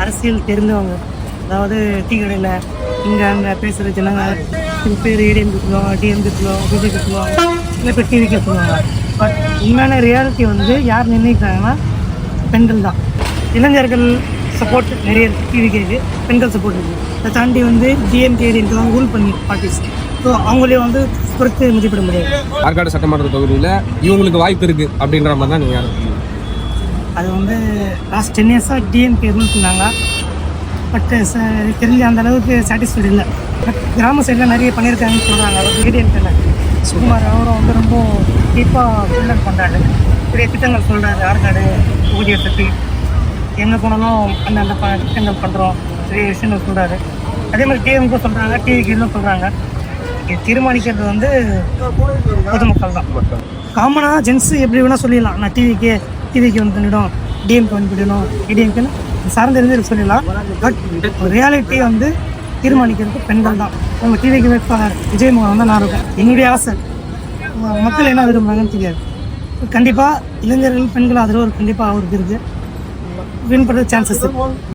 அரசியல் தெரிந்தவங்க, அதாவது டீ கடையில் இங்கே அங்கே பேசுகிற ஜனங்க சில பேர் ஏடிஎம் இருக்குவோம், டிஎம் இருக்குவோம், பிஜேபி இருக்குவாங்க, சில பேர் டிவி கேட்குவாங்க. பட் உண்மையான ரியாலிட்டி வந்து யார் நிர்ணயிக்கிறாங்கன்னா பெண்கள் தான். இளைஞர்கள் சப்போர்ட் நிறைய இருக்குது, டிவிக்கு பெண்கள் சப்போர்ட் இருக்குது. அதை தாண்டி வந்து டிஎம்கே ஏடிஎம்கெலாம் ரூல் பண்ணி பார்ட்டிஸ், ஸோ அவங்களே வந்து பொறுத்து மதிப்பிட முடியாது. ஆற்காடு சட்டமன்ற தொகுதியில் இவங்களுக்கு வாய்ப்பு இருக்குது அப்படின்ற மாதிரி தான் நீங்கள் அது வந்து லாஸ்ட் 10 இயர்ஸாக டிஎம்கே ரூல் பண்ணாங்க. பட் தெரிஞ்ச அந்த அளவுக்கு சாட்டிஸ்ஃபைடு இல்லை. பட் கிராம சைடில் நிறைய பண்ணியிருக்காங்கன்னு சொல்கிறாங்க. அதாவது ஏடிஎம்கேல சுகுமார் அவரும் வந்து ரொம்ப டீப்பாக பில்டப் பண்ணுறாரு, பெரிய திட்டங்கள் சொல்கிறாரு. ஆற்காடு தொகுதியை பற்றி எங்கே போனாலும் அந்த திட்டங்கள் பண்ணுறோம், நிறைய விஷயங்கள் சொல்கிறாரு. அதே மாதிரி டிஎம்கே சொல்கிறாங்க, டிவிக்கும் சொல்கிறாங்க. தீர்மானிக்கிறது வந்து பொதுமக்கள் தான். காமனாக ஜென்ஸு எப்படி வேணால் சொல்லிடலாம், நான் டிவிக்கு வந்து பண்ணிடும், டிஎம்கே வந்து பண்ணிடணும், ஏடிஎம்கேன்னு சார்ந்த இருந்து சொல்லிடலாம். பட் ரியாலிட்டி வந்து தீர்மானிக்கிறது பெண்கள் தான். உங்கள் டிவிக்கு வேட்பாளர் விஜயமோகன் தான் நான் இருக்கேன். என்னுடைய ஆசை மக்கள் என்ன விரும்புகிறாங்கன்னு தெரியாது. கண்டிப்பாக இளைஞர்கள் பெண்கள் அதில் ஒரு கண்டிப்பாக அவருக்கு இருக்குது. வின் பண்ணுறது சான்சஸ் இருக்குது.